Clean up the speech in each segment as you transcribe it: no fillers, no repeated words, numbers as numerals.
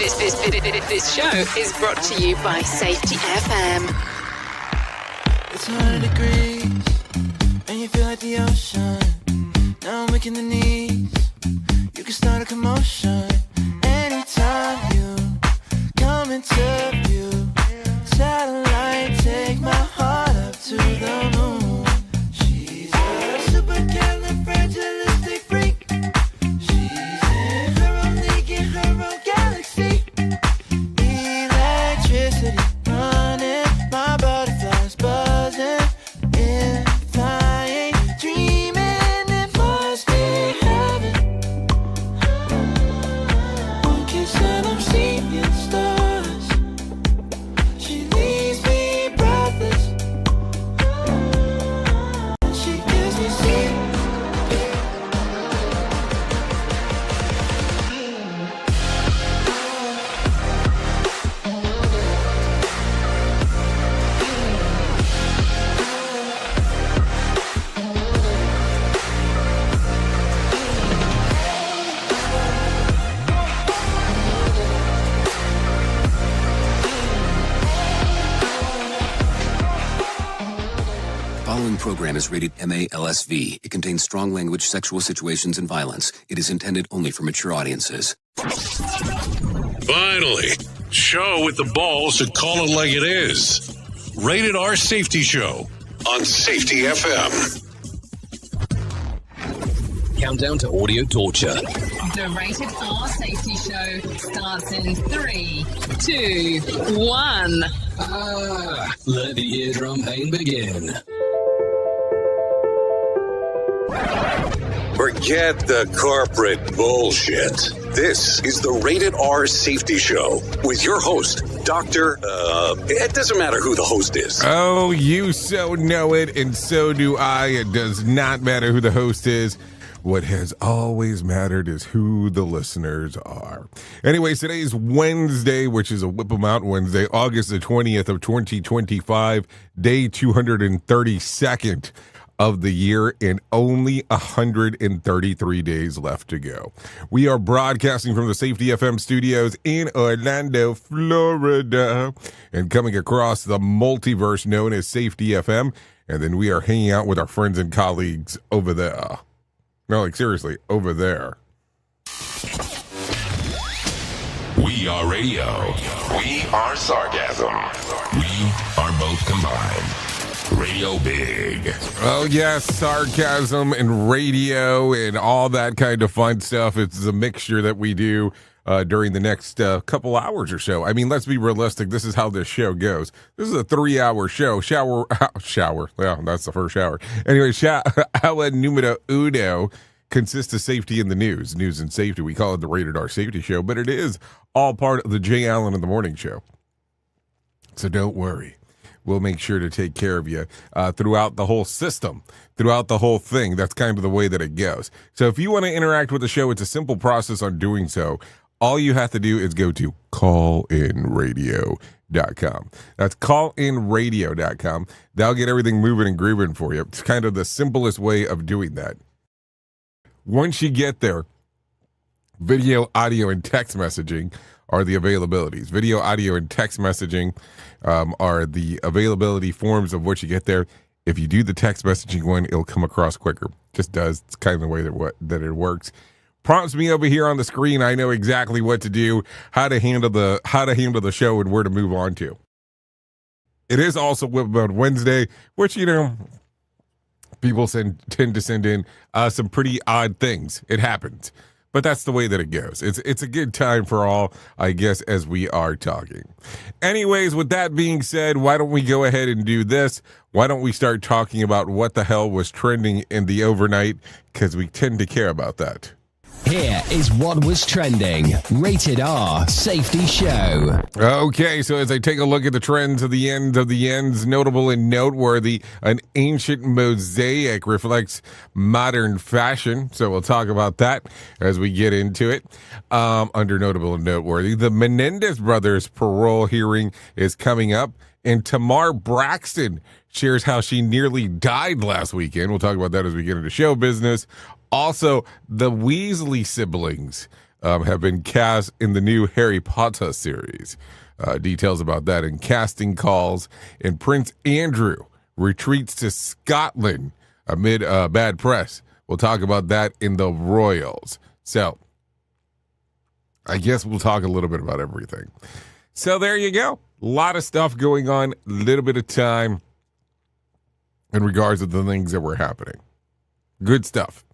This show is brought to you by Safety FM. It's 100 degrees, and you feel like the ocean. Now I'm waking the knees. You can start a commotion anytime you come into view. Satellite, take my heart up to the moon. She's a supercalifragilistic freak. She's in her own league, in her own galaxy. Electricity running, my butterflies buzzing. If I ain't dreaming, it must be heaven. One kiss and I'm seeing stars. She leaves me breathless. She gives me sleep. The following program is rated MA-LSV. It contains strong language, sexual situations, and violence. It is intended only for mature audiences. Finally, show with the balls to call it like it is. Rated R Safety Show on Safety FM. Countdown to audio torture. The Rated R Safety Show starts in 3, 2, 1. Let the eardrum pain begin. Forget the corporate bullshit. This is the Rated R Safety Show with your host, Dr. It doesn't matter who the host is. Oh, you so know it, and so do I. It does not matter who the host is. What has always mattered is who the listeners are. Anyways, today's Wednesday, which is a Whip 'em Out Wednesday, August the 20th of 2025, day 232nd of the year, and only 133 days left to go. We are broadcasting from the Safety FM studios in Orlando, Florida, and coming across the multiverse known as Safety FM, and then we are hanging out with our friends and colleagues over there. No, like seriously, over there. We are radio. We are sarcasm. We are both combined. Radio big. Oh, yes, sarcasm and radio and all that kind of fun stuff. It's a mixture that we do during the next couple hours or so. I mean, let's be realistic. This is how this show goes. This is a 3-hour show. Shower. Yeah, that's the first shower. Anyway, hour numero uno consists of safety in the news and safety. We call it the Rated R Safety Show, but it is all part of the Jay Allen in the Morning Show. So don't worry. We'll make sure to take care of you throughout the whole system, throughout the whole thing. That's kind of the way that it goes. So if you want to interact with the show, it's a simple process on doing so. All you have to do is go to callinradio.com. That's callinradio.com. That'll get everything moving and grooving for you. It's kind of the simplest way of doing that. Once you get there, video, audio, and text messaging are the availabilities. Video, audio, and text messaging are the availability forms of what you get there. If you do the text messaging one, it'll come across quicker. Just does. It's kind of the way that it works. Prompts me over here on the screen. I know exactly what to do, how to handle the show, and where to move on to. It is also Whip 'em Out Wednesday, which, you know, people tend to send in some pretty odd things. It happens. But that's the way that it goes. It's a good time for all, I guess, as we are talking. Anyways, with that being said, why don't we go ahead and do this? Why don't we start talking about what the hell was trending in the overnight? Because we tend to care about that. Here is what was trending. Rated R Safety Show. Okay, so as I take a look at the trends of the ends, notable and noteworthy, an ancient mosaic reflects modern fashion. So we'll talk about that as we get into it. Under notable and noteworthy, the Menendez brothers' parole hearing is coming up, and Tamar Braxton shares how she nearly died last weekend. We'll talk about that as we get into show business. Also, the Weasley siblings have been cast in the new Harry Potter series. Details about that and casting calls. And Prince Andrew retreats to Scotland amid bad press. We'll talk about that in the Royals. So I guess we'll talk a little bit about everything. So there you go. A lot of stuff going on, a little bit of time in regards to the things that were happening. Good stuff.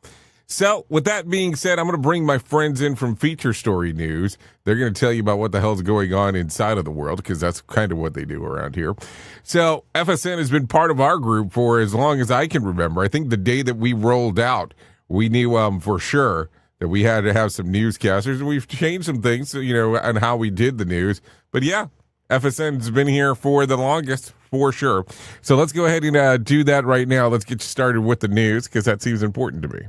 So with that being said, I'm going to bring my friends in from Feature Story News. They're going to tell you about what the hell's going on inside of the world, because that's kind of what they do around here. So FSN has been part of our group for as long as I can remember. I think the day that we rolled out, we knew for sure that we had to have some newscasters, and we've changed some things, on how we did the news. But yeah, FSN's been here for the longest, for sure. So let's go ahead and do that right now. Let's get started with the news, because that seems important to me.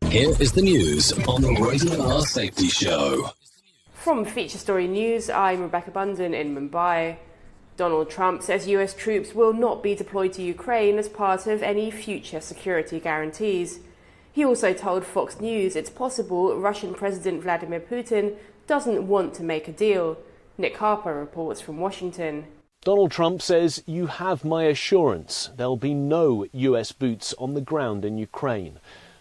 Here is the news on the Rated R Safety Show. From Feature Story News, I'm Rebecca Bunden in Mumbai. Donald Trump says US troops will not be deployed to Ukraine as part of any future security guarantees. He also told Fox News it's possible Russian President Vladimir Putin doesn't want to make a deal. Nick Harper reports from Washington. Donald Trump says, "You have my assurance there'll be no US boots on the ground in Ukraine."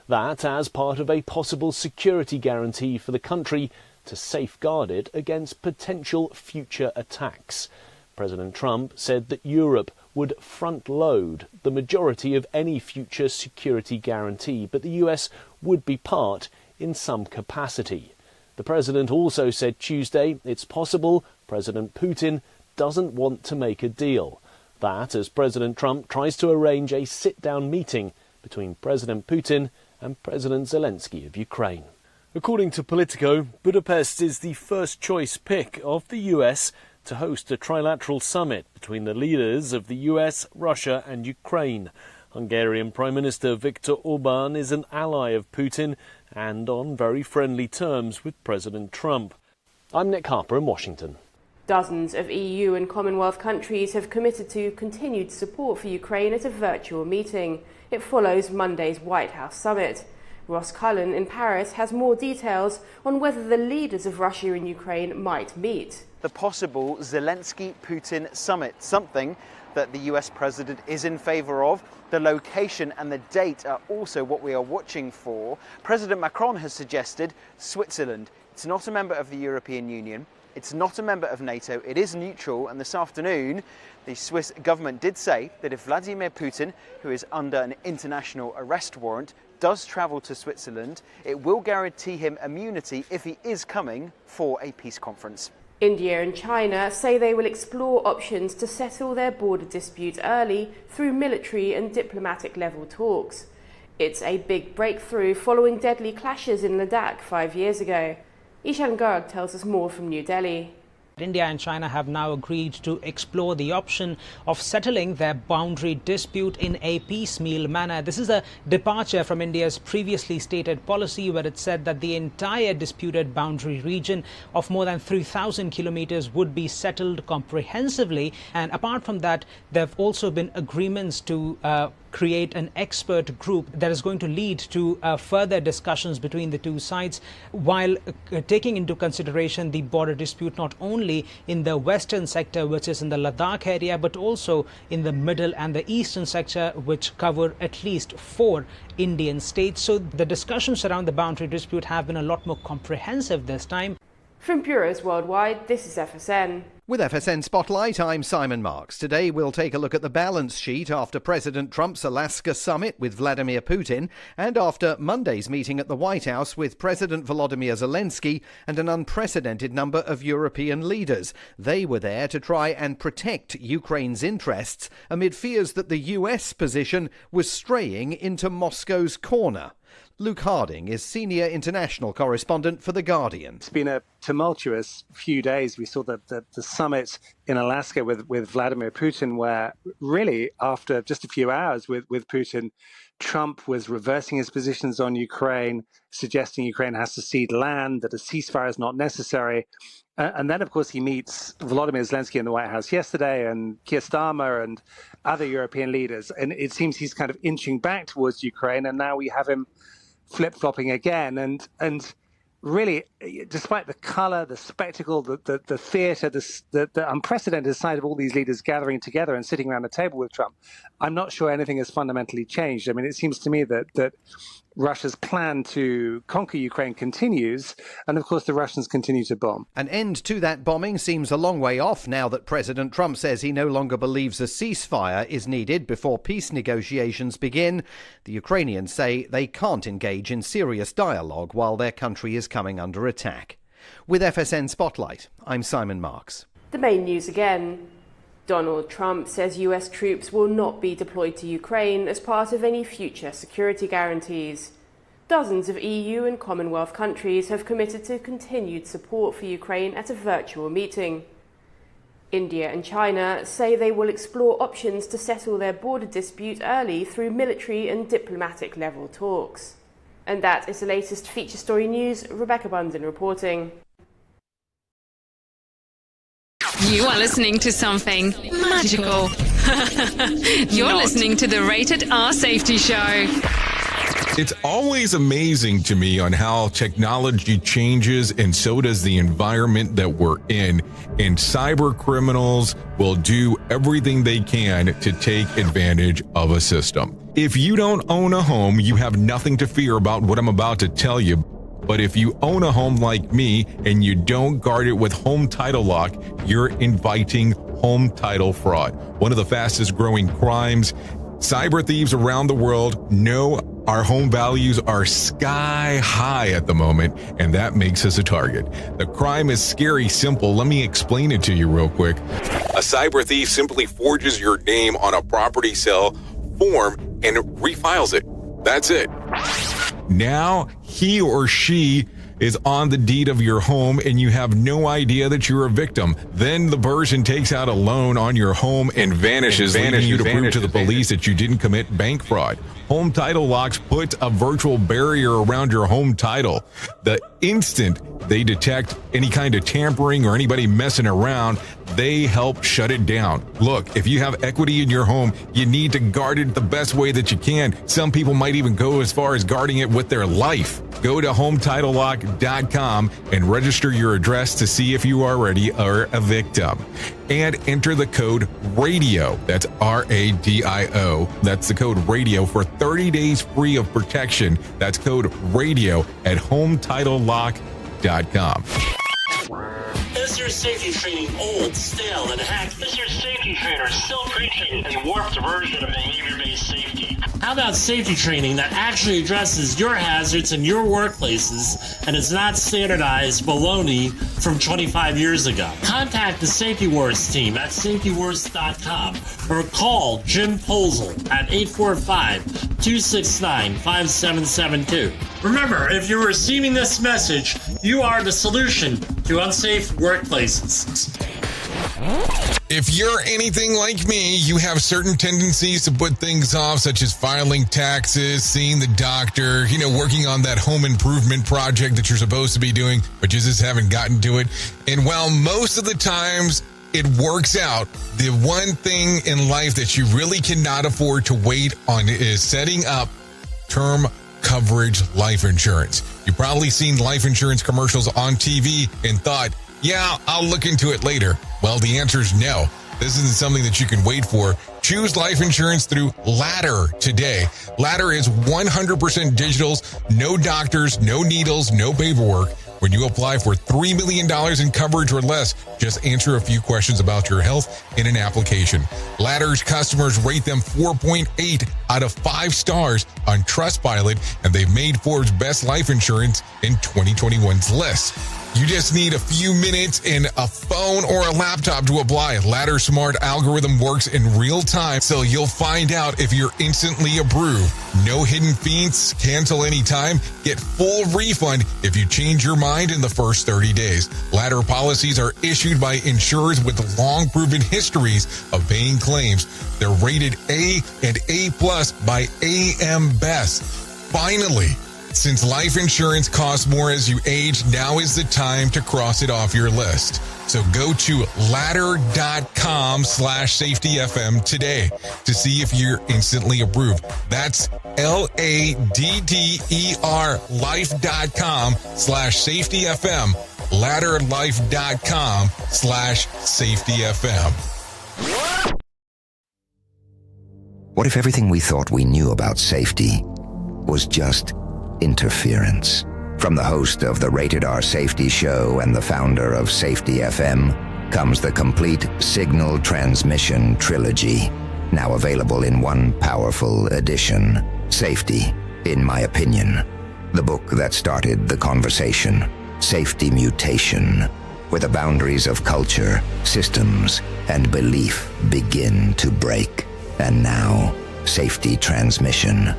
That as part of a possible security guarantee for the country to safeguard it against potential future attacks. President Trump said that Europe would front-load the majority of any future security guarantee, but the US would be part in some capacity. The president also said Tuesday it's possible President Putin doesn't want to make a deal. That as President Trump tries to arrange a sit-down meeting between President Putin and President Zelensky of Ukraine. According to Politico, Budapest is the first choice pick of the US to host a trilateral summit between the leaders of the US, Russia and Ukraine. Hungarian Prime Minister Viktor Orbán is an ally of Putin and on very friendly terms with President Trump. I'm Nick Harper in Washington. Dozens of EU and Commonwealth countries have committed to continued support for Ukraine at a virtual meeting. It follows Monday's White House summit. Ross Cullen in Paris has more details on whether the leaders of Russia and Ukraine might meet. The possible Zelensky-Putin summit, something that the US president is in favour of. The location and the date are also what we are watching for. President Macron has suggested Switzerland. It's not a member of the European Union. It's not a member of NATO. It is neutral. And this afternoon, the Swiss government did say that if Vladimir Putin, who is under an international arrest warrant, does travel to Switzerland, it will guarantee him immunity if he is coming for a peace conference. India and China say they will explore options to settle their border dispute early through military and diplomatic level talks. It's a big breakthrough following deadly clashes in Ladakh 5 years ago. Ishan Garg tells us more from New Delhi. India and China have now agreed to explore the option of settling their boundary dispute in a piecemeal manner. This is a departure from India's previously stated policy, where it said that the entire disputed boundary region of more than 3,000 kilometers would be settled comprehensively. And apart from that, there have also been agreements to create an expert group that is going to lead to further discussions between the two sides, while taking into consideration the border dispute not only in the western sector, which is in the Ladakh area, but also in the middle and the eastern sector, which cover at least 4 Indian states. So the discussions around the boundary dispute have been a lot more comprehensive this time. From bureaus worldwide, this is FSN. With FSN Spotlight, I'm Simon Marks. Today we'll take a look at the balance sheet after President Trump's Alaska summit with Vladimir Putin and after Monday's meeting at the White House with President Volodymyr Zelensky and an unprecedented number of European leaders. They were there to try and protect Ukraine's interests amid fears that the US position was straying into Moscow's corner. Luke Harding is senior international correspondent for The Guardian. It's been a tumultuous few days. We saw the summit in Alaska with Vladimir Putin, where really after just a few hours with Putin, Trump was reversing his positions on Ukraine, suggesting Ukraine has to cede land, that a ceasefire is not necessary. And then, of course, he meets Volodymyr Zelensky in the White House yesterday and Keir Starmer and other European leaders. And it seems he's kind of inching back towards Ukraine. And now we have him flip-flopping again. And really, despite the color, the spectacle, the theater, the unprecedented sight of all these leaders gathering together and sitting around the table with Trump, I'm not sure anything has fundamentally changed. I mean, it seems to me that Russia's plan to conquer Ukraine continues, and of course the Russians continue to bomb. An end to that bombing seems a long way off now that President Trump says he no longer believes a ceasefire is needed before peace negotiations begin. The Ukrainians say they can't engage in serious dialogue while their country is coming under attack. With FSN Spotlight, I'm Simon Marks. The main news again. Donald Trump says US troops will not be deployed to Ukraine as part of any future security guarantees. Dozens of EU and Commonwealth countries have committed to continued support for Ukraine at a virtual meeting. India and China say they will explore options to settle their border dispute early through military and diplomatic level talks. And that is the latest feature story news. Rebecca Bunsen reporting. You are listening to something magical. You're listening to the Rated R Safety Show. It's always amazing to me on how technology changes, and so does the environment that we're in. And cyber criminals will do everything they can to take advantage of a system. If you don't own a home, you have nothing to fear about what I'm about to tell you. But if you own a home like me and you don't guard it with home title lock, you're inviting home title fraud. One of the fastest growing crimes. Cyber thieves around the world know our home values are sky high at the moment, and that makes us a target. The crime is scary simple. Let me explain it to you real quick. A cyber thief simply forges your name on a property sale form and refiles it. That's it. Now he or she is on the deed of your home and you have no idea that you're a victim. Then the person takes out a loan on your home and vanishes, leaving you to prove to the police that you didn't commit bank fraud. Home title locks put a virtual barrier around your home title. The instant they detect any kind of tampering or anybody messing around, they help shut it down. Look, if you have equity in your home, you need to guard it the best way that you can. Some people might even go as far as guarding it with their life. Go to HometitleLock.com and register your address to see if you already are a victim. And enter the code RADIO. That's RADIO. That's the code RADIO for 30 days free of protection. That's code RADIO at HometitleLock.com. Is your safety training old, stale, and hacked? Is your safety trainer still preaching a warped version of behavior-based safety? How about safety training that actually addresses your hazards in your workplaces and is not standardized baloney from 25 years ago? Contact the Safety Wars team at safetywars.com or call Jim Posel at 845-269-5772. Remember, if you're receiving this message, you are the solution to unsafe workplaces. If you're anything like me, you have certain tendencies to put things off, such as filing taxes, seeing the doctor, working on that home improvement project that you're supposed to be doing, but you just haven't gotten to it. And while most of the times it works out, the one thing in life that you really cannot afford to wait on is setting up term coverage life insurance. You've probably seen life insurance commercials on TV and thought, yeah, I'll look into it later. Well, the answer is no. This isn't something that you can wait for. Choose life insurance through Ladder today. Ladder is 100% digitals, no doctors, no needles, no paperwork. When you apply for $3 million in coverage or less, just answer a few questions about your health in an application. Ladder's customers rate them 4.8 out of 5 stars on Trustpilot, and they've made Forbes' Best Life Insurance in 2021's list. You just need a few minutes and a phone or a laptop to apply. Ladder's smart algorithm works in real time, so you'll find out if you're instantly approved. No hidden fees, cancel anytime, get full refund if you change your mind in the first 30 days. Ladder policies are issued by insurers with long proven histories of paying claims. They're rated A and A+ by AM Best. Finally, Since life insurance costs more as you age, now is the time to cross it off your list. So go to ladder.com/safetyfm today to see if you're instantly approved. That's LADDER life.com/safetyfm. ladderlife.com/safetyfm. What if everything we thought we knew about safety was just interference? From the host of the Rated R Safety Show and the founder of Safety FM comes the complete signal transmission trilogy, now available in one powerful edition. Safety, in my opinion, the book that started the conversation. Safety Mutation, where the boundaries of culture, systems, and belief begin to break. And now, Safety Transmission,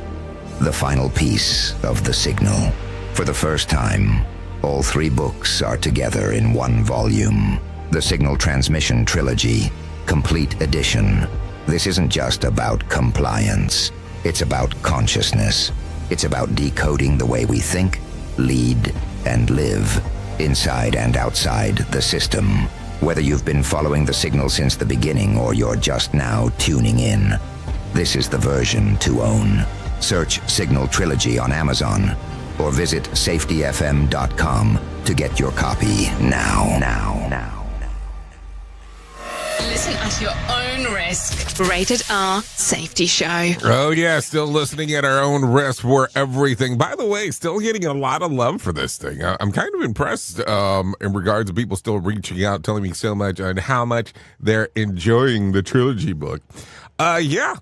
the final piece of the signal. For the first time, all three books are together in one volume. The Signal Transmission Trilogy, Complete Edition. This isn't just about compliance. It's about consciousness. It's about decoding the way we think, lead, and live, inside and outside the system. Whether you've been following the signal since the beginning or you're just now tuning in, this is the version to own. Search Signal Trilogy on Amazon or visit safetyfm.com to get your copy now. Listen at your own risk. Rated R Safety Show. Oh, yeah, still listening at our own risk for everything. By the way, still getting a lot of love for this thing. I'm kind of impressed in regards to people still reaching out, telling me so much on how much they're enjoying the trilogy book. Yeah.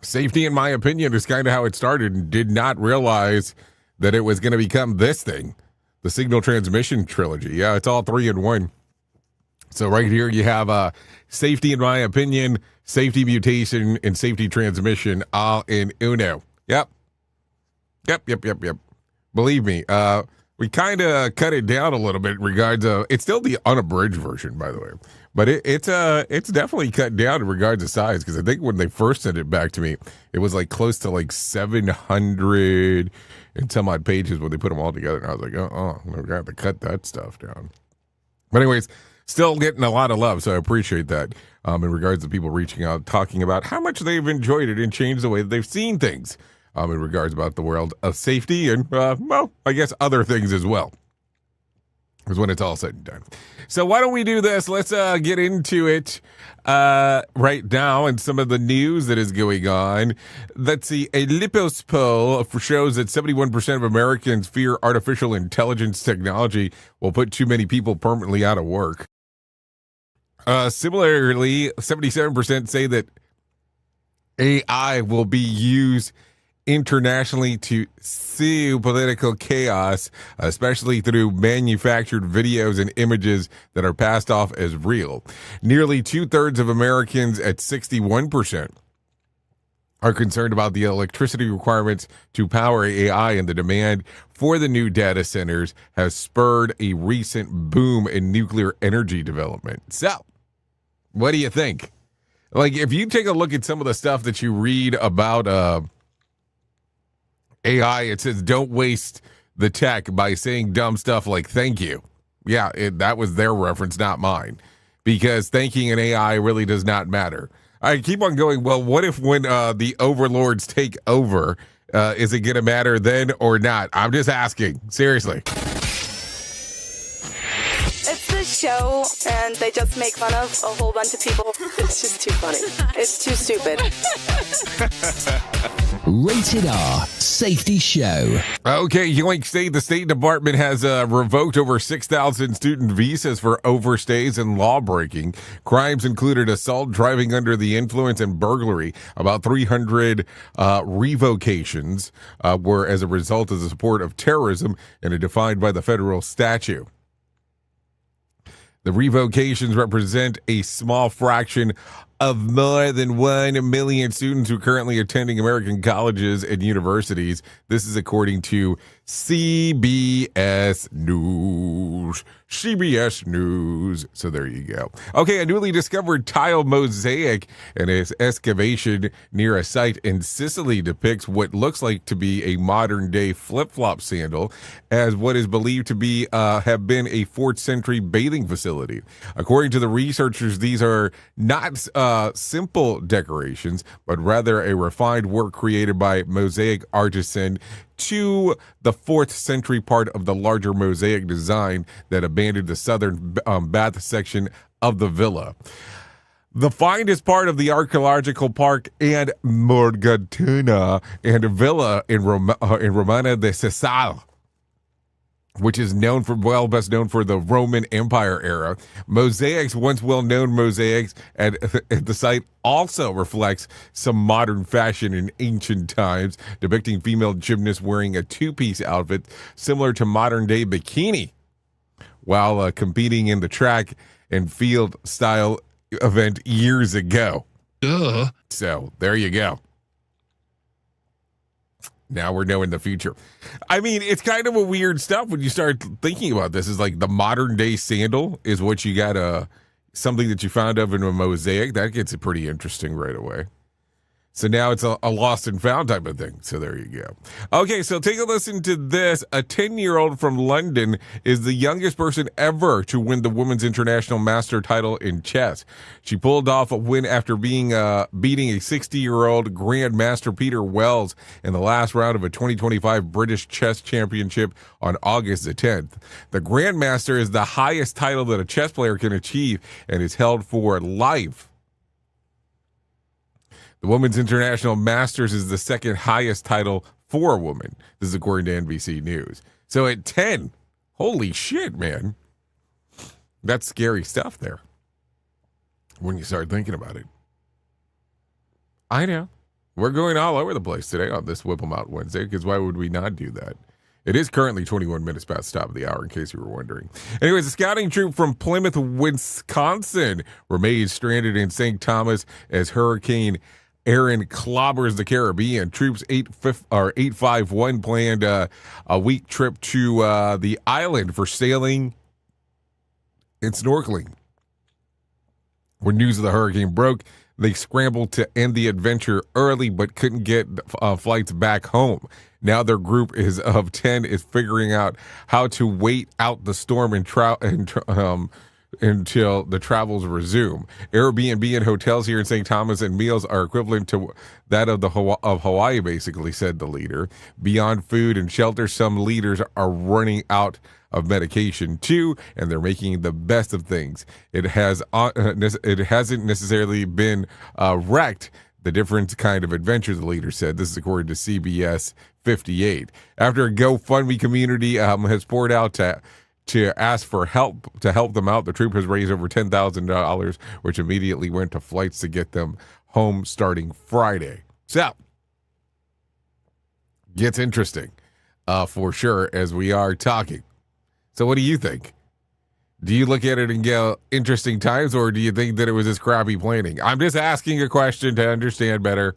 Safety, in my opinion, is kind of how it started, and did not realize that it was going to become this thing, the Signal Transmission Trilogy. Yeah, it's all three in one. So right here you have Safety, in my opinion, Safety Mutation, and Safety Transmission all in uno. Yep. Believe me, we kind of cut it down a little bit in regards of, it's still the unabridged version, by the way, but it's definitely cut down in regards to size, because I think when they first sent it back to me, it was like close to like 700 and some odd pages when they put them all together, and I was like, we're gonna have to cut that stuff down. But anyways, still getting a lot of love, so I appreciate that in regards to people reaching out, talking about how much they've enjoyed it and changed the way that they've seen things in regards about the world of safety and, well, I guess other things as well, is when it's all said and done. So why don't we do this? Let's get into it right now and some of the news that is going on. Let's see. A Lipos poll shows that 71% of Americans fear artificial intelligence technology will put too many people permanently out of work. Similarly, 77% say that AI will be used internationally to sow political chaos, especially through manufactured videos and images that are passed off as real. Nearly 2/3 of Americans, at 61%, are concerned about the electricity requirements to power AI, and the demand for the new data centers has spurred a recent boom in nuclear energy development. So, what do you think? Like, if you take a look at some of the stuff that you read about AI, it says don't waste the tech by saying dumb stuff like thank you. Yeah, that was their reference, not mine, because thanking an AI really does not matter. I keep on going, well, what if when the overlords take over, is it going to matter then or not? I'm just asking, seriously. It's this show, and they just make fun of a whole bunch of people. It's just too funny. It's too stupid. Rated R Safety Show. Okay, Yoink State. The State Department has revoked over 6,000 student visas for overstays and law breaking. Crimes included assault, driving under the influence, and burglary. About 300 revocations were as a result of the support of terrorism and are defined by the federal statute. The revocations represent a small fraction of more than 1 million students who are currently attending American colleges and universities. This is according to CBS News. CBS News. So there you go. Okay, a newly discovered tile mosaic in its excavation near a site in Sicily depicts what looks like to be a modern-day flip-flop sandal as what is believed to be have been a 4th century bathing facility. According to the researchers, these are not simple decorations, but rather a refined work created by mosaic artisan to the 4th century part of the larger mosaic design that abandoned the southern bath section of the villa. The find is part of the archaeological park and Morgatuna and villa in Romana de Sessal, which is best known for the Roman Empire era. Mosaics, once well-known mosaics at the site, also reflects some modern fashion in ancient times, depicting female gymnasts wearing a 2-piece outfit similar to modern-day bikini while competing in the track and field style event years ago. So there you go. Now we're knowing the future. I mean, it's kind of a weird stuff when you start thinking about this. Is like the modern day sandal is what you got something that you found of in a mosaic. That gets it pretty interesting right away. So now it's a lost and found type of thing. So there you go. Okay, so take a listen to this. A 10-year-old from London is the youngest person ever to win the Women's International Master title in chess. She pulled off a win after beating a 60-year-old Grandmaster Peter Wells in the last round of a 2025 British Chess Championship on August the 10th. The Grandmaster is the highest title that a chess player can achieve and is held for life. The Women's International Masters is the second highest title for a woman. This is according to NBC News. So at 10, holy shit, man. That's scary stuff there when you start thinking about it. I know. We're going all over the place today on this Whip 'em Out Wednesday, because why would we not do that? It is currently 21 minutes past the top of the hour, in case you were wondering. Anyways, a scouting troop from Plymouth, Wisconsin remains stranded in St. Thomas as Hurricane Aaron clobbers the Caribbean. Troops 851 planned a week trip to the island for sailing and snorkeling. When news of the hurricane broke, they scrambled to end the adventure early but couldn't get flights back home. Now their group of 10 is figuring out how to wait out the storm until the travels resume. Airbnb and hotels here in St. Thomas and meals are equivalent to that of Hawaii, basically, said the leader. Beyond food and shelter, some leaders are running out of medication too, and they're making the best of things. It hasn't necessarily been wrecked. The different kind of adventure, the leader said. This is according to CBS 58. After a GoFundMe community has poured out to ask for help to help them out, the troop has raised over $10,000, which immediately went to flights to get them home starting Friday. So, gets interesting for sure as we are talking. So what do you think? Do you look at it and go, interesting times, or do you think that it was just crappy planning? I'm just asking a question to understand better,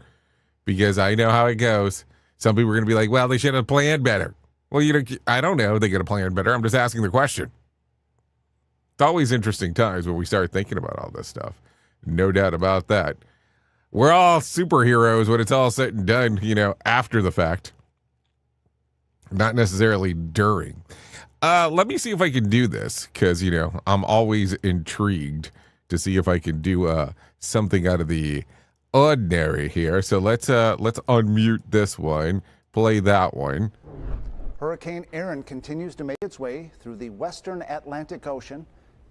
because I know how it goes. Some people are going to be like, well, they should have planned better. Well, I don't know. They could have planned better. I'm just asking the question. It's always interesting times when we start thinking about all this stuff. No doubt about that. We're all superheroes when it's all said and done, after the fact. Not necessarily during. Let me see if I can do this, because, I'm always intrigued to see if I can do something out of the ordinary here. So let's unmute this one, play that one. Hurricane Aaron continues to make its way through the western Atlantic Ocean.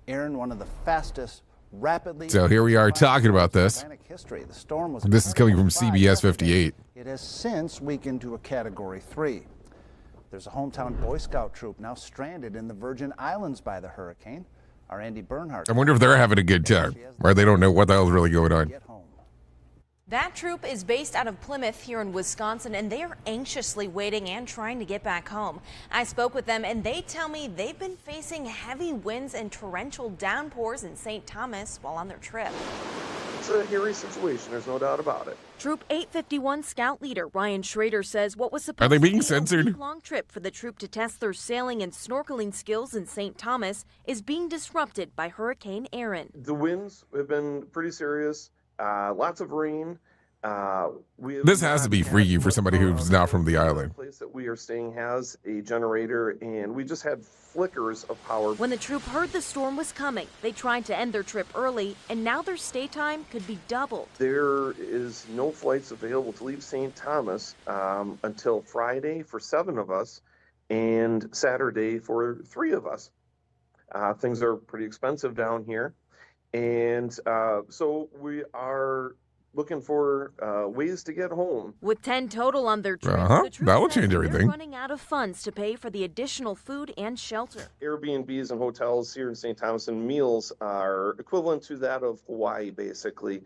Aaron, one of the fastest, rapidly... So here we are talking about this. History. The storm was this is coming from CBS 58. It has since weakened to a Category 3. There's a hometown Boy Scout troop now stranded in the Virgin Islands by the hurricane. Our Andy Bernhardt... I wonder if they're having a good time, or they don't know what the hell is really going on. That troop is based out of Plymouth here in Wisconsin, and they are anxiously waiting and trying to get back home. I spoke with them, and they tell me they've been facing heavy winds and torrential downpours in St. Thomas while on their trip. It's a hairy situation. There's no doubt about it. Troop 851 Scout leader Ryan Schrader says what was Are supposed they to being be censored? a week-long trip for the troop to test their sailing and snorkeling skills in St. Thomas is being disrupted by Hurricane Erin. The winds have been pretty serious. Lots of rain. This has to be freaky for somebody who's not from the island. The place that we are staying has a generator, and we just had flickers of power. When the troop heard the storm was coming, they tried to end their trip early, and now their stay time could be doubled. There is no flights available to leave St. Thomas until Friday for 7 of us and Saturday for 3 of us. Things are pretty expensive down here, and so we are looking for ways to get home. With 10 total on their trip, the troop That will says change they're everything. running out of funds to pay for the additional food and shelter. Airbnbs and hotels here in St. Thomas and meals are equivalent to that of Hawaii, basically.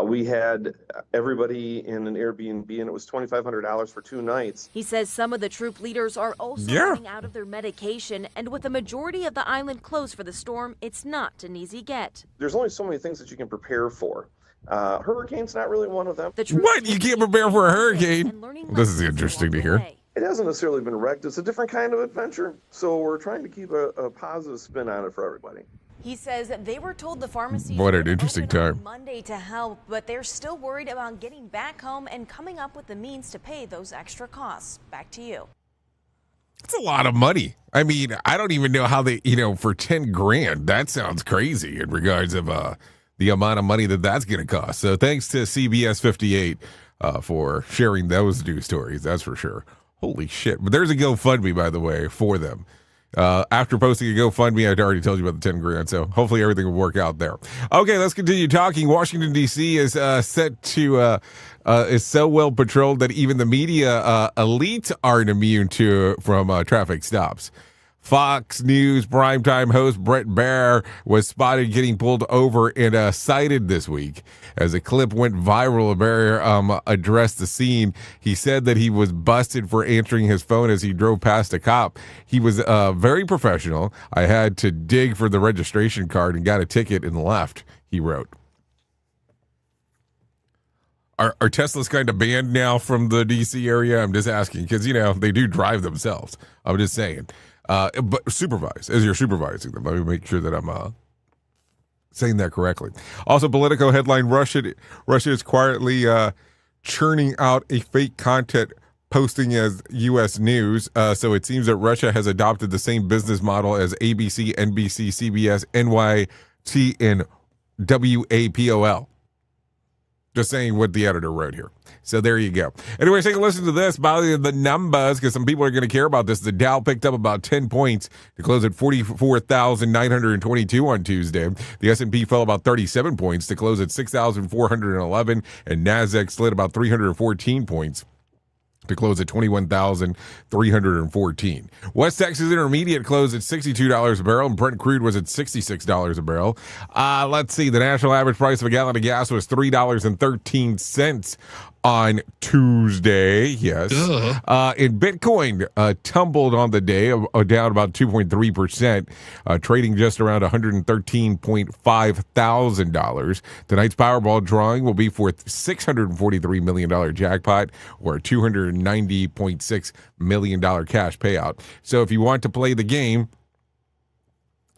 We had everybody in an Airbnb, and it was $2,500 for 2 nights. He says some of the troop leaders are also running out of their medication, and with the majority of the island closed for the storm, it's not an easy get. There's only so many things that you can prepare for. Hurricane's not really one of them. What? You can't prepare for a hurricane? This is interesting to hear. It hasn't necessarily been wrecked. It's a different kind of adventure. So we're trying to keep a positive spin on it for everybody. He says they were told the pharmacy What an interesting time. Monday to help, but they're still worried about getting back home and coming up with the means to pay those extra costs. Back to you. It's a lot of money. I mean, I don't even know how they, for 10 grand, that sounds crazy in regards of the amount of money that's going to cost. So thanks to CBS 58 for sharing those news stories. That's for sure. Holy shit. But there's a GoFundMe, by the way, for them. After posting a GoFundMe, I'd already told you about the 10 grand. So hopefully everything will work out there. Okay, let's continue talking. Washington, D.C. is set to, is so well patrolled that even the media elite aren't immune from traffic stops. Fox News primetime host Brett Baier was spotted getting pulled over and cited this week. As a clip went viral, Baier addressed the scene. He said that he was busted for answering his phone as he drove past a cop. He was very professional. I had to dig for the registration card and got a ticket and left, he wrote. Are Teslas kind of banned now from the D.C. area? I'm just asking because, they do drive themselves. I'm just saying. But supervise as you're supervising them. Let me make sure that I'm saying that correctly. Also, Politico headline: Russia is quietly churning out a fake content posting as U.S. news. So it seems that Russia has adopted the same business model as ABC, NBC, CBS, NYT, and WAPOL. Just saying what the editor wrote here. So there you go. Anyway, take a listen to this by the numbers because some people are going to care about this. The Dow picked up about 10 points to close at 44,922 on Tuesday. The S&P fell about 37 points to close at 6,411, and NASDAQ slid about 314 points to close at 21,314. West Texas Intermediate closed at $62 a barrel, and Brent crude was at $66 a barrel. Let's see. The national average price of a gallon of gas was $3.13 on Tuesday. Yes. And Bitcoin tumbled on the day, down about 2.3%, trading just around $113.5 thousand. Tonight's Powerball drawing will be for $643 million jackpot or $290.6 million cash payout. So if you want to play the game,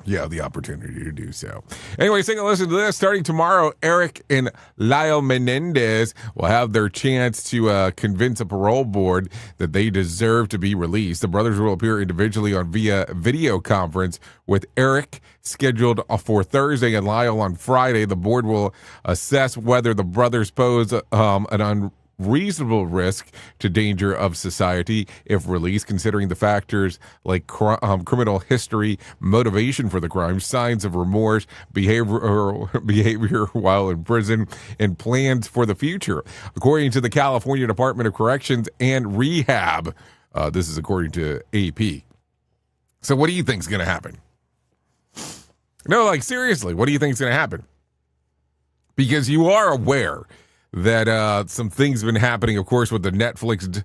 you have the opportunity to do so. Anyway, take a listen to this. Starting tomorrow, Eric and Lyle Menendez will have their chance to convince a parole board that they deserve to be released. The brothers will appear individually via video conference, with Eric scheduled for Thursday and Lyle on Friday. The board will assess whether the brothers pose an unreasonable risk to danger of society if released, considering the factors like criminal history, motivation for the crime, signs of remorse, behavior while in prison, and plans for the future. According to the California Department of Corrections and Rehab, this is according to AP. So what do you think is going to happen? No, seriously, what do you think is going to happen? Because you are aware that some things have been happening, of course, with the Netflix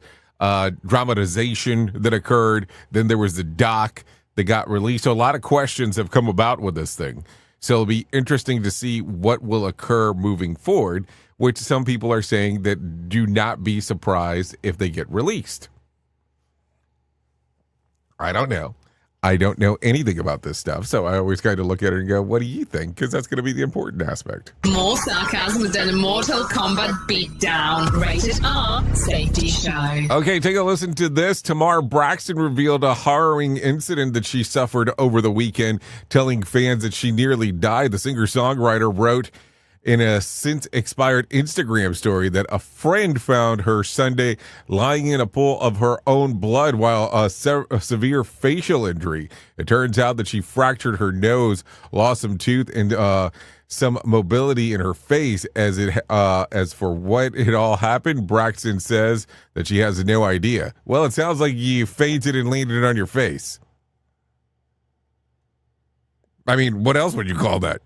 dramatization that occurred. Then there was the doc that got released. So a lot of questions have come about with this thing. So it'll be interesting to see what will occur moving forward, which some people are saying that do not be surprised if they get released. I don't know. I don't know anything about this stuff, so I always kind of look at it and go, what do you think? Because that's going to be the important aspect. More sarcasm than a Mortal Kombat beatdown. Rated R Safety Show. Okay, take a listen to this. Tamar Braxton revealed a harrowing incident that she suffered over the weekend, telling fans that she nearly died. The singer-songwriter wrote in a since-expired Instagram story that a friend found her Sunday lying in a pool of her own blood while a severe facial injury. It turns out that she fractured her nose, lost some tooth, and some mobility in her face. As for what it all happened, Braxton says that she has no idea. Well, it sounds like you fainted and landed on your face. I mean, what else would you call that?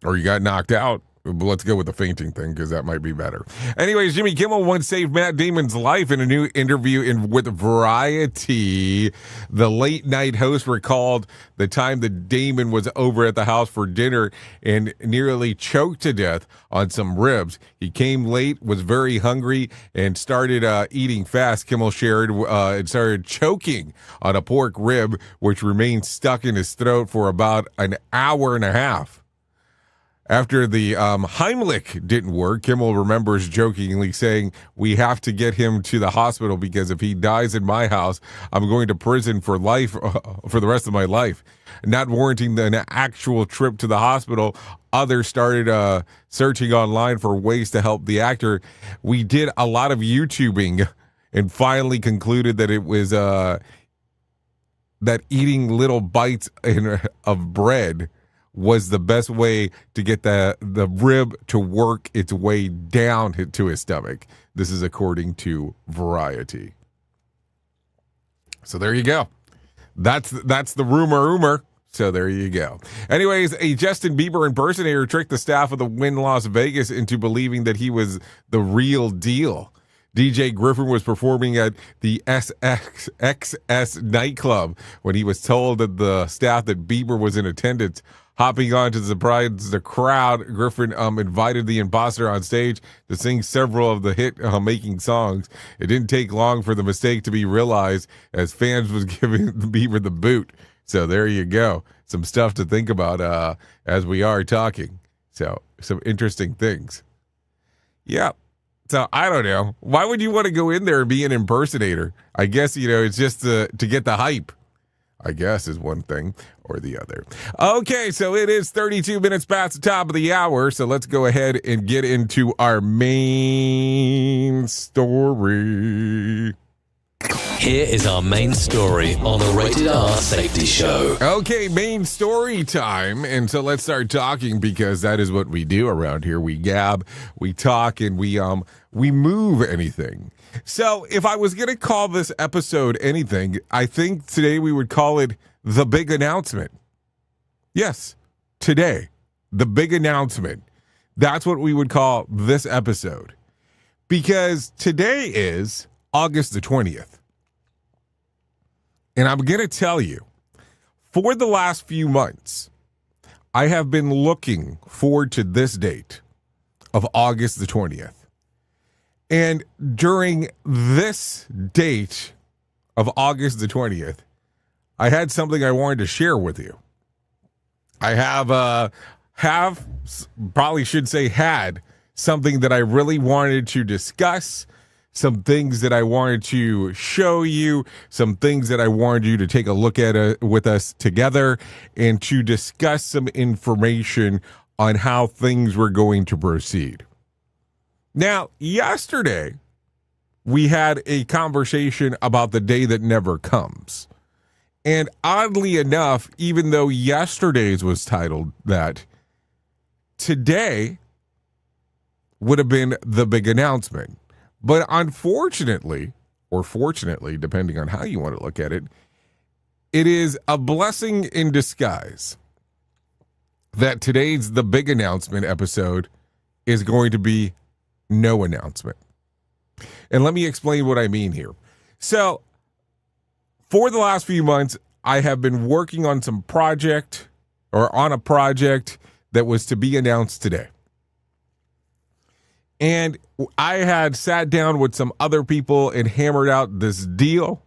Or you got knocked out. Let's go with the fainting thing because that might be better. Anyways, Jimmy Kimmel once saved Matt Damon's life in a new interview with Variety. The late night host recalled the time that Damon was over at the house for dinner and nearly choked to death on some ribs. He came late, was very hungry, and started eating fast. Kimmel shared and started choking on a pork rib, which remained stuck in his throat for about an hour and a half. After the Heimlich didn't work, Kimmel remembers jokingly saying, "We have to get him to the hospital because if he dies in my house, I'm going to prison for life, for the rest of my life." Not warranting an actual trip to the hospital, others started searching online for ways to help the actor. We did a lot of YouTubing and finally concluded that it was that eating little bites of bread was the best way to get the rib to work its way down to his stomach. This is according to Variety. So there you go. That's the rumor. So there you go. Anyways, a Justin Bieber impersonator tricked the staff of the Wynn Las Vegas into believing that he was the real deal. DJ Griffin was performing at the XS nightclub when he was told that the staff that Bieber was in attendance. Hopping on to surprise the crowd, Griffin invited the imposter on stage to sing several of the hit-making songs. It didn't take long for the mistake to be realized as fans was giving Bieber the boot. So there you go. Some stuff to think about as we are talking. So some interesting things. Yeah. So I don't know. Why would you want to go in there and be an impersonator? I guess, it's just to get the hype. I guess is one thing or the other. Okay, so it is 32 minutes past the top of the hour, so let's go ahead and get into our main story. Here is our main story on the Rated R Safety Show. Okay, main story time. And so let's start talking because that is what we do around here. We gab, we talk, and we move anything. So if I was going to call this episode anything, I think today we would call it The Big Announcement. Yes, today, The Big Announcement. That's what we would call this episode. Because today is August the 20th. And I'm going to tell you, for the last few months, I have been looking forward to this date of August the 20th. And during this date of August the 20th, I had something I wanted to share with you. I probably should say had something that I really wanted to discuss, some things that I wanted to show you, some things that I wanted you to take a look at with us together and to discuss some information on how things were going to proceed. Now, yesterday, we had a conversation about the day that never comes. And oddly enough, even though yesterday's was titled that, today would have been the big announcement. But unfortunately, or fortunately, depending on how you want to look at it, it is a blessing in disguise that today's the big announcement episode is going to be no announcement. And let me explain what I mean here. So, for the last few months, I have been working on on a project that was to be announced today. And I had sat down with some other people and hammered out this deal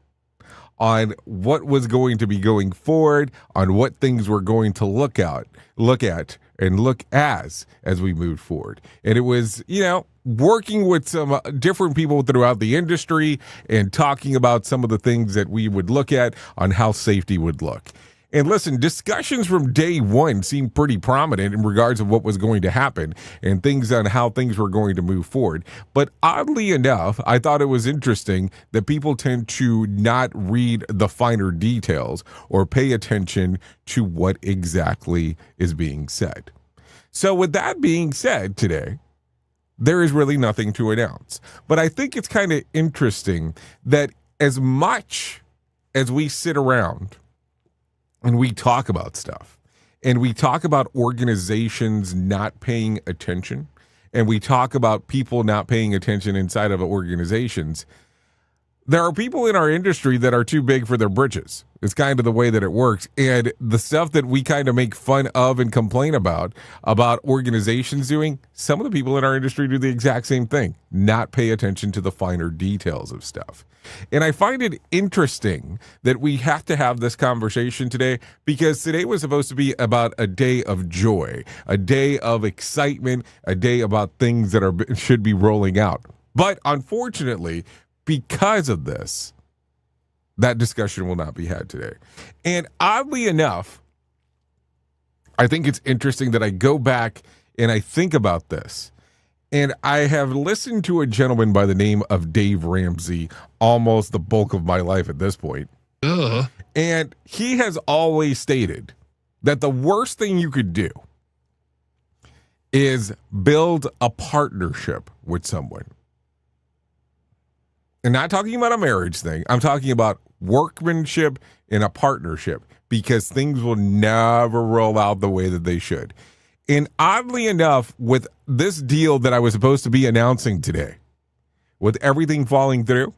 on what was going to be going forward, on what things we're going to look at as we move forward. And it was, working with some different people throughout the industry and talking about some of the things that we would look at on how safety would look. And listen, discussions from day one seemed pretty prominent in regards of what was going to happen and things on how things were going to move forward. But oddly enough, I thought it was interesting that people tend to not read the finer details or pay attention to what exactly is being said. So with that being said today, there is really nothing to announce. But I think it's kind of interesting that as much as we sit around and we talk about stuff, and we talk about organizations not paying attention, and we talk about people not paying attention inside of organizations, there are people in our industry that are too big for their britches. It's kind of the way that it works. And the stuff that we kind of make fun of and complain about organizations doing, some of the people in our industry do the exact same thing, not pay attention to the finer details of stuff. And I find it interesting that we have to have this conversation today, because today was supposed to be about a day of joy, a day of excitement, a day about things that should be rolling out. But unfortunately, because of this, that discussion will not be had today. And oddly enough, I think it's interesting that I go back and I think about this. And I have listened to a gentleman by the name of Dave Ramsey almost the bulk of my life at this point. And he has always stated that the worst thing you could do is build a partnership with someone. And not talking about a marriage thing. I'm talking about workmanship in a partnership, because things will never roll out the way that they should. And oddly enough, with this deal that I was supposed to be announcing today, with everything falling through,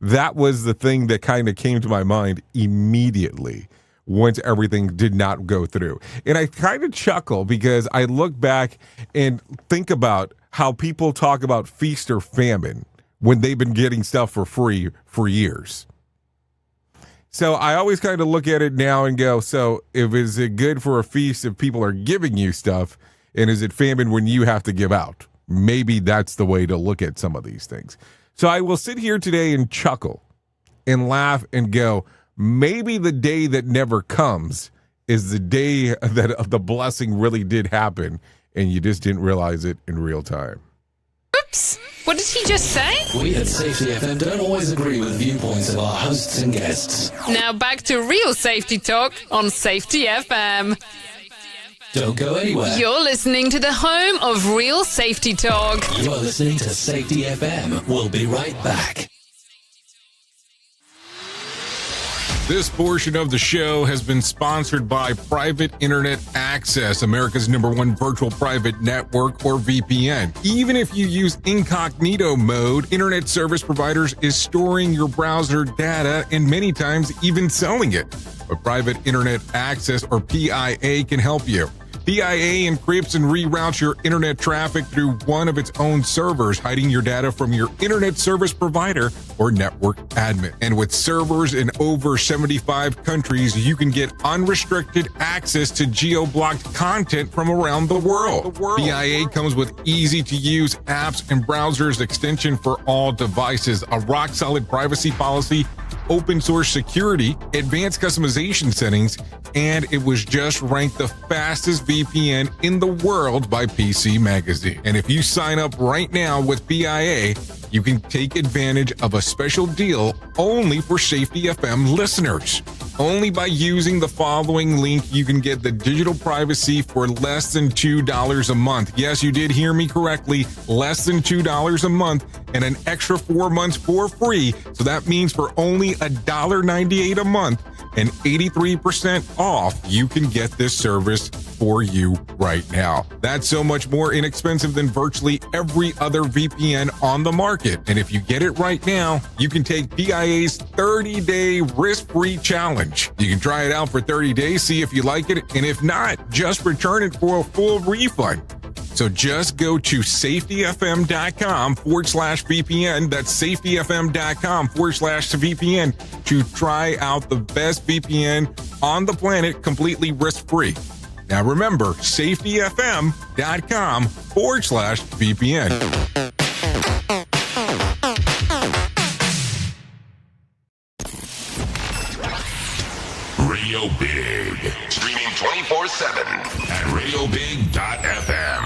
that was the thing that kind of came to my mind immediately once everything did not go through. And I kind of chuckle because I look back and think about how people talk about feast or famine when they've been getting stuff for free for years. So I always kind of look at it now and go, so is it good for a feast if people are giving you stuff, and is it famine when you have to give out? Maybe that's the way to look at some of these things. So I will sit here today and chuckle and laugh and go, maybe the day that never comes is the day that the blessing really did happen, and you just didn't realize it in real time. Oops! What did he just say? We at Safety FM don't always agree with viewpoints of our hosts and guests. Now back to real safety talk on Safety FM. Don't go anywhere. You're listening to the home of real safety talk. You are listening to Safety FM. We'll be right back. This portion of the show has been sponsored by Private Internet Access, America's #1 virtual private network, or VPN. Even if you use incognito mode, internet service providers is storing your browser data and many times even selling it. But Private Internet Access, or PIA, can help you. PIA encrypts and reroutes your internet traffic through one of its own servers, hiding your data from your internet service provider or network admin. And with servers in over 75 countries, you can get unrestricted access to geo-blocked content from around the world. PIA comes with easy-to-use apps and browsers extension for all devices, a rock-solid privacy policy, open source security, advanced customization settings, and it was just ranked the fastest VPN in the world by PC Magazine. And if you sign up right now with PIA, you can take advantage of a special deal only for Safety FM listeners. Only by using the following link, you can get the digital privacy for less than $2 a month. Yes, you did hear me correctly, less than $2 a month, and an extra 4 months for free. So that means for only $1.98 a month and 83% off, you can get this service for you right now. That's so much more inexpensive than virtually every other VPN on the market. And if you get it right now, you can take PIA's 30-day risk-free challenge. You can try it out for 30 days, see if you like it, and if not, just return it for a full refund. So just go to safetyfm.com/VPN. That's safetyfm.com/VPN to try out the best VPN on the planet completely risk-free. Now remember, safetyfm.com/VPN. Radio Big. Streaming 24/7 at radiobig.fm.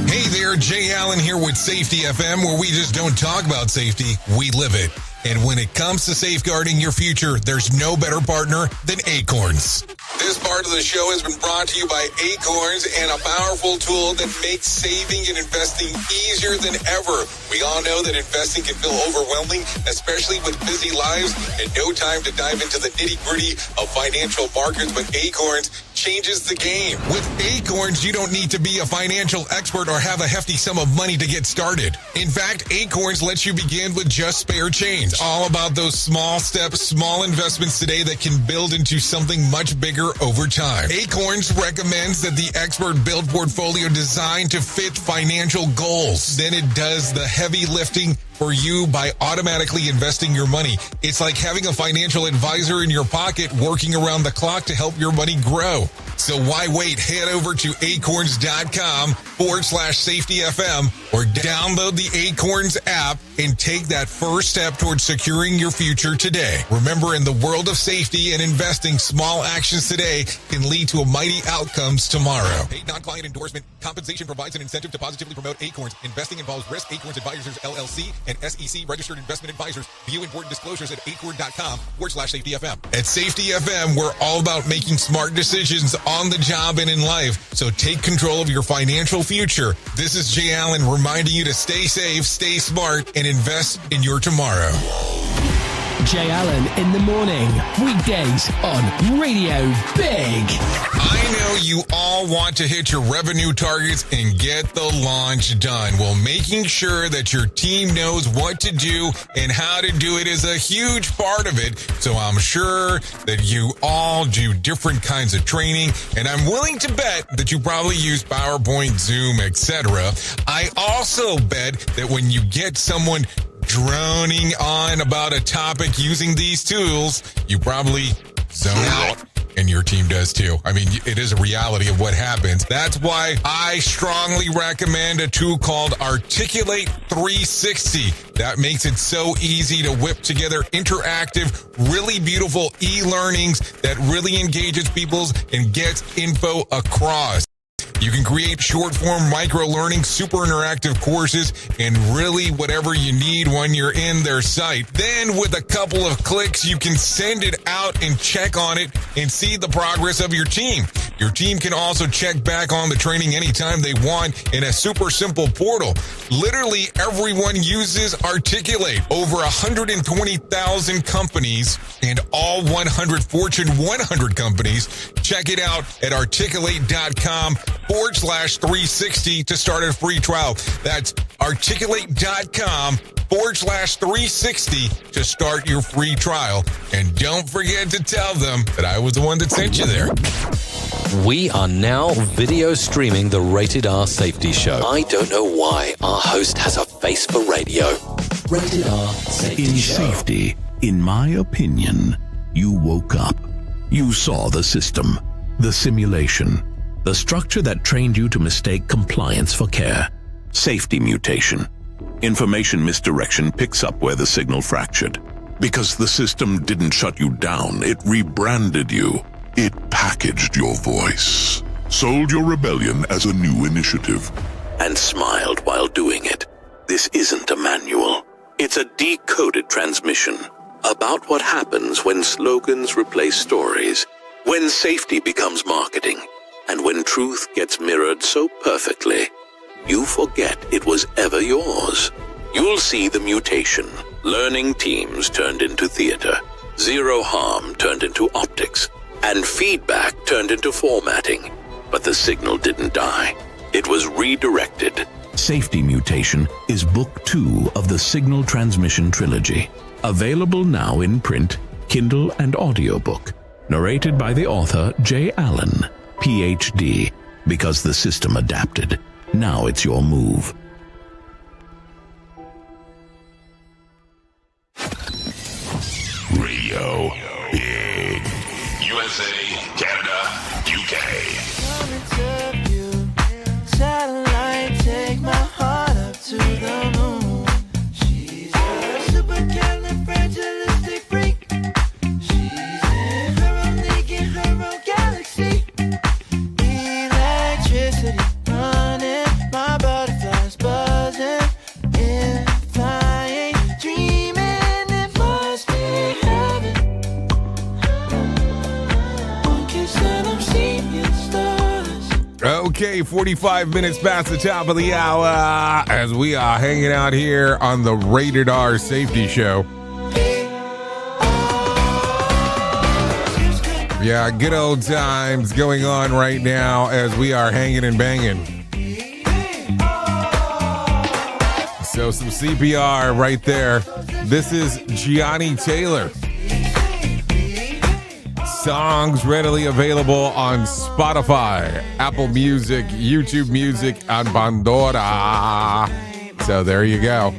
Hey there, Jay Allen here with Safety FM, where we just don't talk about safety, we live it. And when it comes to safeguarding your future, there's no better partner than Acorns. This part of the show has been brought to you by Acorns and a powerful tool that makes saving and investing easier than ever. We all know that investing can feel overwhelming, especially with busy lives and no time to dive into the nitty-gritty of financial markets, but Acorns changes the game. With Acorns, you don't need to be a financial expert or have a hefty sum of money to get started. In fact, Acorns lets you begin with just spare change. It's all about those small steps, small investments today that can build into something much bigger over time. Acorns recommends that the expert build portfolio designed to fit financial goals. Then it does the heavy lifting for you by automatically investing your money. It's like having a financial advisor in your pocket working around the clock to help your money grow. So why wait? Head over to acorns.com/safetyfm or download the Acorns app and take that first step towards securing your future today. Remember, in the world of safety and investing, small actions today can lead to a mighty outcomes tomorrow. Paid non-client endorsement. Compensation provides an incentive to positively promote Acorns. Investing involves risk. Acorns Advisors, LLC, and SEC registered investment advisors. View important disclosures at acorn.com/safetyfm. At Safety FM, we're all about making smart decisions on the job and in life. So take control of your financial future. This is Jay Allen reminding you to stay safe, stay smart, and invest in your tomorrow. Jay Allen in the morning, weekdays on Radio Big. I know you all want to hit your revenue targets and get the launch done. Well, making sure that your team knows what to do and how to do it is a huge part of it. So I'm sure that you all do different kinds of training, and I'm willing to bet that you probably use PowerPoint, Zoom, etc. I also bet that when you get someone droning on about a topic using these tools, you probably zone out, and your team does too. I mean, it is a reality of what happens. That's why I strongly recommend a tool called Articulate 360. That makes it so easy to whip together interactive, really beautiful e-learnings that really engages people and gets info across. You can create short-form micro-learning, super interactive courses, and really whatever you need when you're in their site. Then, with a couple of clicks, you can send it out and check on it and see the progress of your team. Your team can also check back on the training anytime they want in a super simple portal. Literally, everyone uses Articulate. Over 120,000 companies and all 100 Fortune 100 companies. Check it out at articulate.com/360 to start a free trial. That's articulate.com/360 to start your free trial. And don't forget to tell them that I was the one that sent you there. We are now video streaming the Rated R Safety Show. I don't know why our host has a face for radio. Rated R Safety In Show. safety, in my opinion, you woke up. You saw the system, the simulation, the structure that trained you to mistake compliance for care. Safety mutation. Information misdirection picks up where the signal fractured. Because the system didn't shut you down, it rebranded you. It packaged your voice, sold your rebellion as a new initiative, and smiled while doing it. This isn't a manual. It's a decoded transmission about what happens when slogans replace stories, when safety becomes marketing, and when truth gets mirrored so perfectly, you forget it was ever yours. You'll see the mutation. Learning teams turned into theater, zero harm turned into optics, and feedback turned into formatting. But the signal didn't die. It was redirected. Safety Mutation is book 2 of the Signal Transmission Trilogy. Available now in print, Kindle, and audiobook. Narrated by the author J. Allen, Ph.D. Because the system adapted. Now it's your move. Radio Big. USA, Canada, UK. Satellite, take my heart up to the moon. She's a supercalifragilistic freak. She's in her own league, in her own galaxy. Electricity running, my butterflies buzzing, in flying, dreaming it must be heaven. One kiss and I'm seeing stars. Okay, 45 minutes past the top of the hour as we are hanging out here on the Rated R Safety Show. Yeah, good old times going on right now as we are hanging and banging. So some CPR right there. This is Gianni Taylor. Songs readily available on Spotify, Apple Music, YouTube Music, and Pandora. So there you go.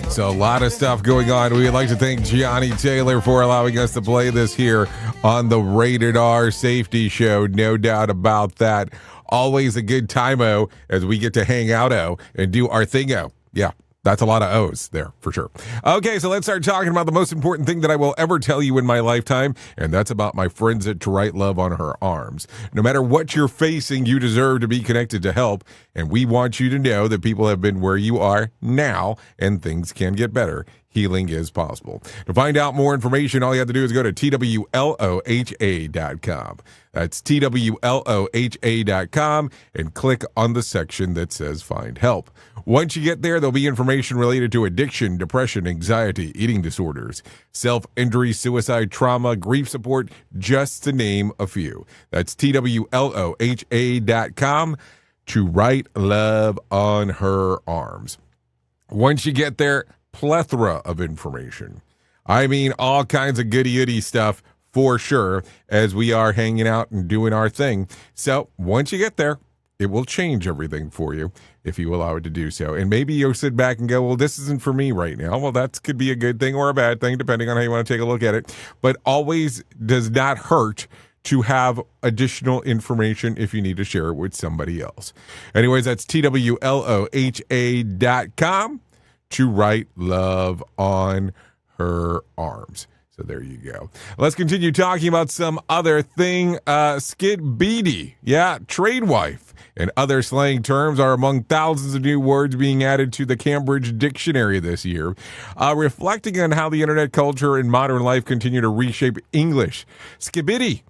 So a lot of stuff going on. We'd like to thank Gianni Taylor for allowing us to play this here on the Rated R Safety Show. No doubt about that. Always a good time-o as we get to hang out-o and do our thing-o. Yeah. That's a lot of O's there, for sure. Okay, so let's start talking about the most important thing that I will ever tell you in my lifetime, and that's about my friends at To Write Love on Her Arms. No matter what you're facing, you deserve to be connected to help, and we want you to know that people have been where you are now, and things can get better. Healing is possible. To find out more information, all you have to do is go to TWLOHA.com. That's TWLOHA.com and click on the section that says Find Help. Once you get there, there'll be information related to addiction, depression, anxiety, eating disorders, self-injury, suicide, trauma, grief support, just to name a few. That's TWLOHA.com. To Write Love on Her Arms. Once you get there, plethora of information. I mean, all kinds of goody-goody stuff for sure as we are hanging out and doing our thing. So once you get there, it will change everything for you if you allow it to do so. And maybe you'll sit back and go, well, this isn't for me right now. Well, that could be a good thing or a bad thing, depending on how you want to take a look at it. But always does not hurt to have additional information if you need to share it with somebody else. Anyways, that's TWLOHA.com. To Write Love on Her Arms. So there you go. Let's continue talking about some other thing. Skid-beady, yeah, trade wife, and other slang terms are among thousands of new words being added to the Cambridge Dictionary this year, reflecting on how the internet culture and modern life continue to reshape English. Skid-beady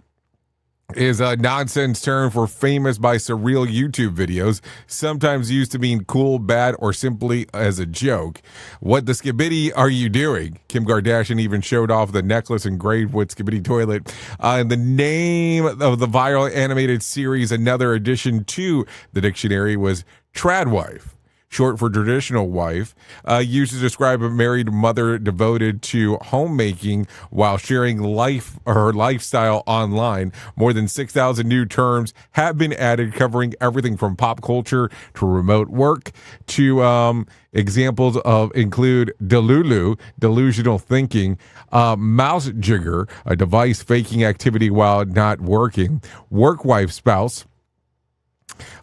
is a nonsense term for famous by surreal YouTube videos, sometimes used to mean cool, bad, or simply as a joke. What the skibidi are you doing? Kim Kardashian even showed off the necklace engraved with skibidi toilet. And the name of the viral animated series, another addition to the dictionary, was tradwife, short for traditional wife, used to describe a married mother devoted to homemaking while sharing her lifestyle online. More than 6,000 new terms have been added, covering everything from pop culture to remote work to examples of include delulu, delusional thinking, mouse jigger, a device faking activity while not working, work wife spouse,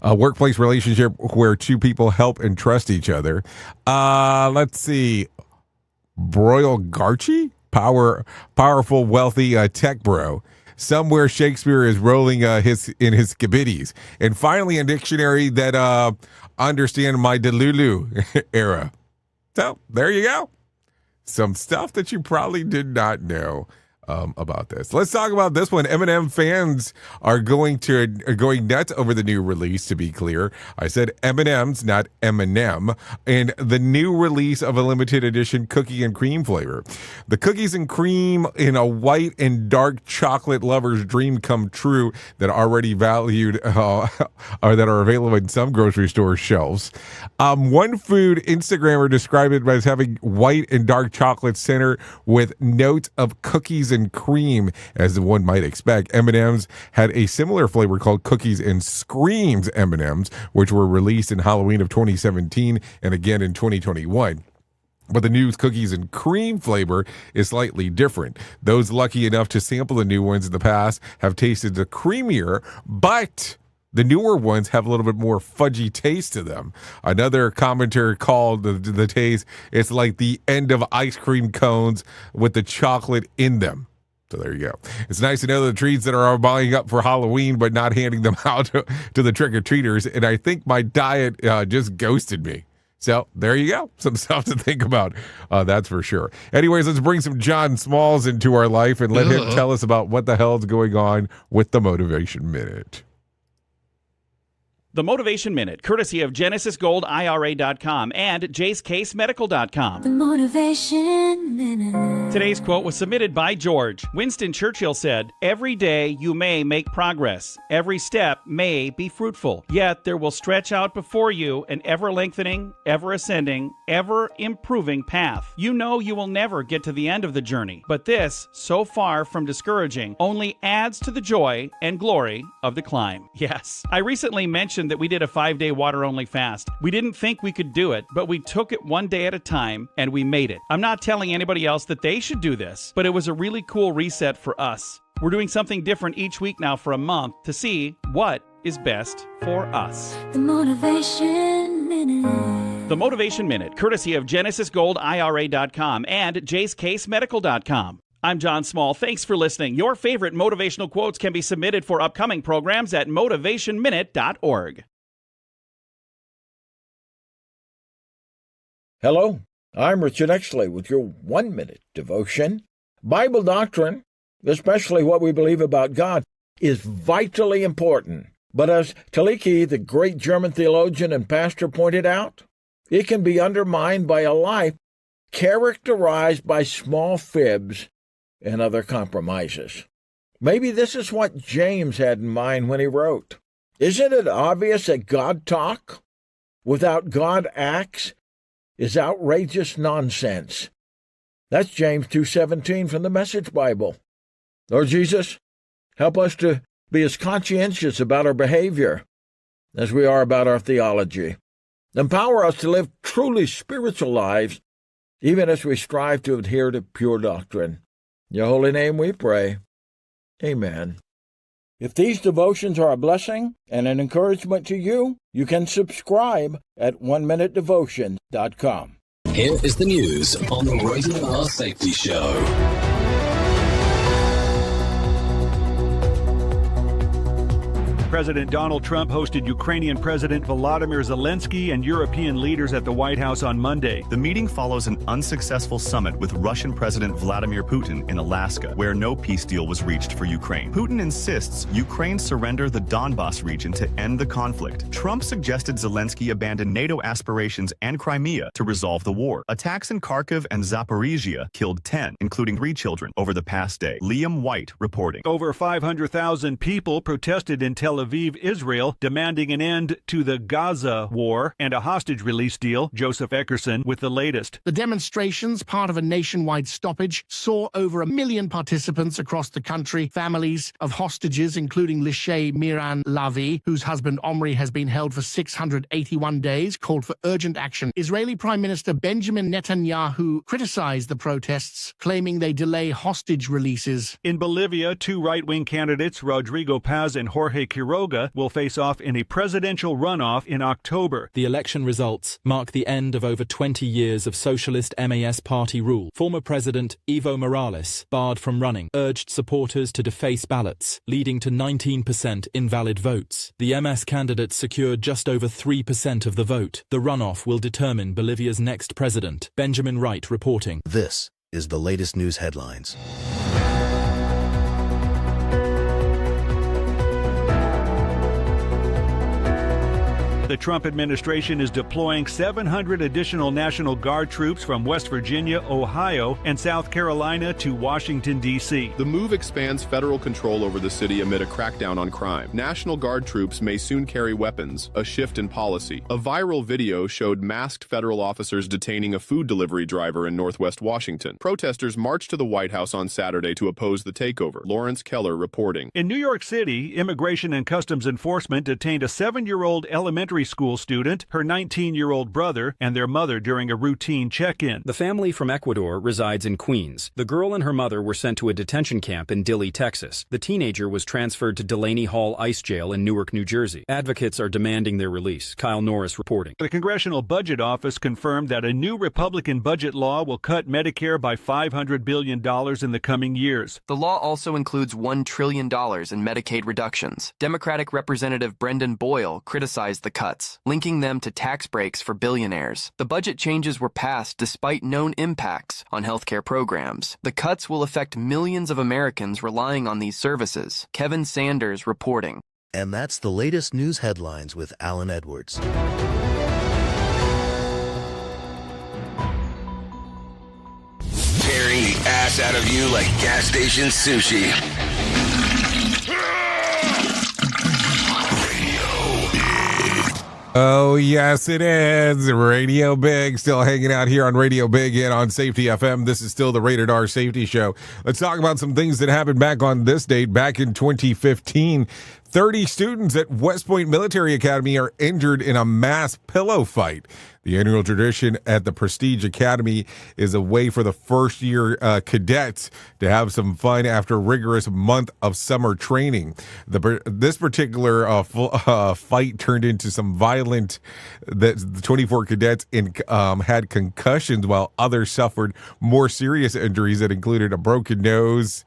a workplace relationship where two people help and trust each other. Let's see. Broilgarchy? Powerful, wealthy tech bro. Somewhere Shakespeare is rolling in his skibiddies. And finally, a dictionary that understand my delulu era. So there you go. Some stuff that you probably did not know about this. Let's talk about this one. Eminem fans are going nuts over the new release, to be clear. I said M&M's, not Eminem, and the new release of a limited edition cookie and cream flavor. The cookies and cream in a white and dark chocolate lover's dream come true that are already valued or that are available in some grocery store shelves. One food Instagrammer described it as having white and dark chocolate center with notes of cookies and cream, as one might expect. M&M's had a similar flavor called Cookies and Screams M&M's, which were released in Halloween of 2017 and again in 2021. But the new cookies and cream flavor is slightly different. Those lucky enough to sample the new ones in the past have tasted the creamier, but the newer ones have a little bit more fudgy taste to them. Another commenter called the taste, it's like the end of ice cream cones with the chocolate in them. So there you go. It's nice to know the treats that are buying up for Halloween, but not handing them out to the trick-or-treaters. And I think my diet just ghosted me. So there you go. Some stuff to think about. That's for sure. Anyways, let's bring some John Smalls into our life and let him tell us about what the hell is going on with the Motivation Minute. The Motivation Minute, courtesy of GenesisGoldIRA.com and JaceCaseMedical.com. The Motivation Minute. Today's quote was submitted by George. Winston Churchill said, "Every day you may make progress. Every step may be fruitful. Yet there will stretch out before you an ever-lengthening, ever-ascending, ever-improving path. You know you will never get to the end of the journey. But this, so far from discouraging, only adds to the joy and glory of the climb." Yes, I recently mentioned that we did a 5-day water-only fast. We didn't think we could do it, but we took it one day at a time, and we made it. I'm not telling anybody else that they should do this, but it was a really cool reset for us. We're doing something different each week now for a month to see what is best for us. The Motivation Minute. The Motivation Minute, courtesy of GenesisGoldIRA.com and JaceCaseMedical.com. I'm John Small. Thanks for listening. Your favorite motivational quotes can be submitted for upcoming programs at motivationminute.org. Hello, I'm Richard Exley with your 1-minute devotion. Bible doctrine, especially what we believe about God, is vitally important. But as Taliki, the great German theologian and pastor, pointed out, it can be undermined by a life characterized by small fibs and other compromises. Maybe this is what James had in mind when he wrote. Isn't it obvious that God talk without God acts is outrageous nonsense? That's James 2:17 from the Message Bible. Lord Jesus, help us to be as conscientious about our behavior as we are about our theology. Empower us to live truly spiritual lives, even as we strive to adhere to pure doctrine. In your holy name we pray. Amen. If these devotions are a blessing and an encouragement to you, you can subscribe at oneminutedevotion.com. Here is the news on the Rated R Safety Show. President Donald Trump hosted Ukrainian President Volodymyr Zelensky and European leaders at the White House on Monday. The meeting follows an unsuccessful summit with Russian President Vladimir Putin in Alaska, where no peace deal was reached for Ukraine. Putin insists Ukraine surrender the Donbas region to end the conflict. Trump suggested Zelensky abandon NATO aspirations and Crimea to resolve the war. Attacks in Kharkiv and Zaporizhia killed 10, including 3 children, over the past day. Liam White reporting. Over 500,000 people protested in Tel Aviv, Israel, demanding an end to the Gaza war and a hostage release deal. Joseph Eckerson with the latest. The demonstrations, part of a nationwide stoppage, saw over 1 million participants across the country. Families of hostages, including Lishay Miran Lavi, whose husband Omri has been held for 681 days, called for urgent action. Israeli Prime Minister Benjamin Netanyahu criticized the protests, claiming they delay hostage releases. In Bolivia, 2 right-wing candidates, Rodrigo Paz and Jorge Quiroga, will face off in a presidential runoff in October. The election results mark the end of over 20 years of socialist MAS party rule. Former President Evo Morales, barred from running, urged supporters to deface ballots, leading to 19% invalid votes. The MS candidates secured just over 3% of the vote. The runoff will determine Bolivia's next president. Benjamin Wright reporting. This is the latest news headlines. The Trump administration is deploying 700 additional National Guard troops from West Virginia, Ohio, and South Carolina to Washington, D.C. The move expands federal control over the city amid a crackdown on crime. National Guard troops may soon carry weapons, a shift in policy. A viral video showed masked federal officers detaining a food delivery driver in Northwest Washington. Protesters marched to the White House on Saturday to oppose the takeover. Lawrence Keller reporting. In New York City, Immigration and Customs Enforcement detained a 7-year-old elementary school student, her 19-year-old brother, and their mother during a routine check-in. The family from Ecuador resides in Queens. The girl and her mother were sent to a detention camp in Dilley, Texas. The teenager was transferred to Delaney Hall Ice Jail in Newark, New Jersey. Advocates are demanding their release. Kyle Norris reporting. The Congressional Budget Office confirmed that a new Republican budget law will cut Medicare by $500 billion in the coming years. The law also includes $1 trillion in Medicaid reductions. Democratic Representative Brendan Boyle criticized the cuts, linking them to tax breaks for billionaires. The budget changes were passed despite known impacts on healthcare programs. The cuts will affect millions of Americans relying on these services. Kevin Sanders reporting. And that's the latest news headlines with Alan Edwards. Tearing the ass out of you like gas station sushi. Oh, yes, it is. Radio Big, still hanging out here on Radio Big and on Safety FM. This is still the Rated R Safety Show. Let's talk about some things that happened back on this date, back in 2015. 30 students at West Point Military Academy are injured in a mass pillow fight. The annual tradition at the Prestige Academy is a way for the first-year cadets to have some fun after a rigorous month of summer training. This particular fight turned into some violent. The 24 cadets had concussions, while others suffered more serious injuries that included a broken nose,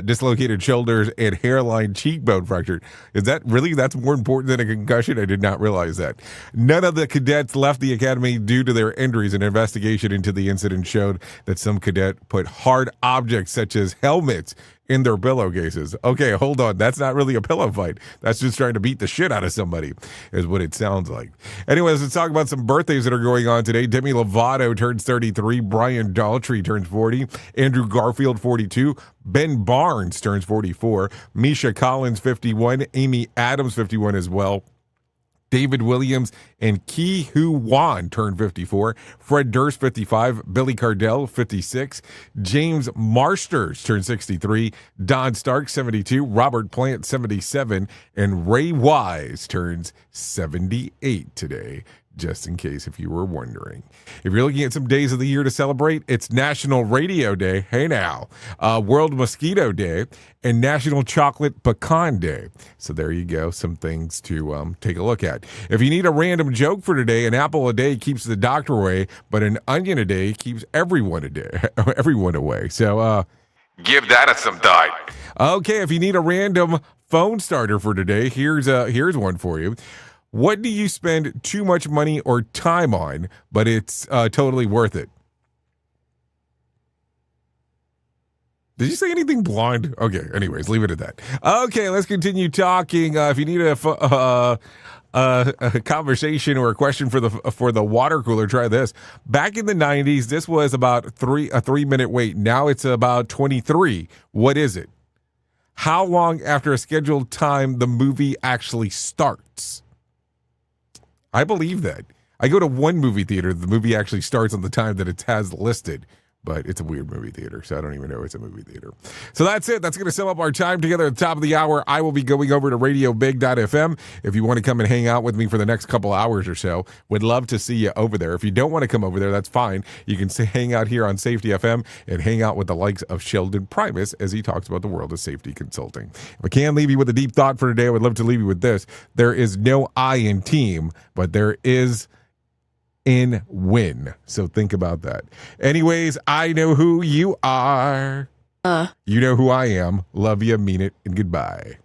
dislocated shoulders and hairline cheekbone fracture. Is that really, that's more important than a concussion? I did not realize that. None of the cadets left the academy due to their injuries. An investigation into the incident showed that some cadet put hard objects such as helmets in their pillowcases. Okay, hold on. That's not really a pillow fight. That's just trying to beat the shit out of somebody, is what it sounds like. Anyways, let's talk about some birthdays that are going on today. Demi Lovato turns 33. Brian Daltrey turns 40. Andrew Garfield, 42. Ben Barnes turns 44. Misha Collins, 51. Amy Adams, 51 as well. David Williams and Ki Hu Wan turned 54. Fred Durst, 55. Billy Cardell, 56. James Marsters turned 63. Don Stark, 72. Robert Plant, 77. And Ray Wise turns 78 today, just in case if you were wondering. If you're looking at some days of the year to celebrate, it's National Radio Day, hey now, World Mosquito Day, and National Chocolate Pecan Day. So there you go, some things to take a look at. If you need a random joke for today, an apple a day keeps the doctor away, but an onion a day keeps everyone away. So give that some thought. Okay, if you need a random phone starter for today, here's one for you. What do you spend too much money or time on, but it's totally worth it? Did you say anything blonde? Okay, anyways, leave it at that. Okay, let's continue talking. If you need a conversation or a question for the water cooler, try this. Back in the 90s, this was about a 3-minute wait. Now it's about 23. What is it? How long after a scheduled time the movie actually starts? I believe that. I go to one movie theater, the movie actually starts on the time that it has listed, but it's a weird movie theater, so I don't even know it's a movie theater. So that's it. That's going to sum up our time together at the top of the hour. I will be going over to radiobig.fm if you want to come and hang out with me for the next couple hours or so. Would love to see you over there. If you don't want to come over there, that's fine. You can hang out here on Safety FM and hang out with the likes of Sheldon Primus as he talks about the world of safety consulting. If I can leave you with a deep thought for today, I would love to leave you with this. There is no I in team, but there is in win. So think about that. Anyways, I know who you are. You know who I am. Love you, mean it, and goodbye.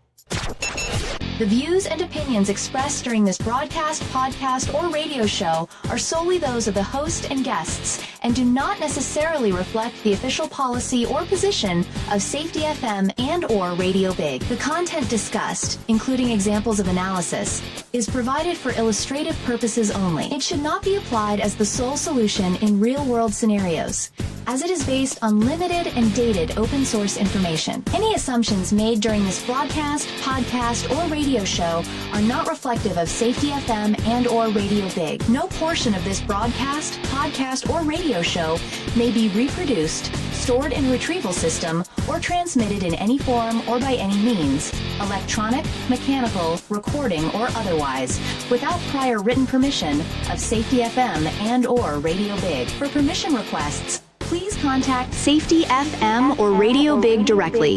The views and opinions expressed during this broadcast, podcast, or radio show are solely those of the host and guests and do not necessarily reflect the official policy or position of Safety FM and or Radio Big. The content discussed, including examples of analysis, is provided for illustrative purposes only. It should not be applied as the sole solution in real-world scenarios, as it is based on limited and dated open source information. Any assumptions made during this broadcast, podcast, or radio show are not reflective of Safety FM and or Radio Big. No portion of this broadcast, podcast, or radio show may be reproduced, stored in a retrieval system, or transmitted in any form or by any means, electronic, mechanical, recording, or otherwise, without prior written permission of Safety FM and or Radio Big. For permission requests, please contact Safety FM or Radio Big directly.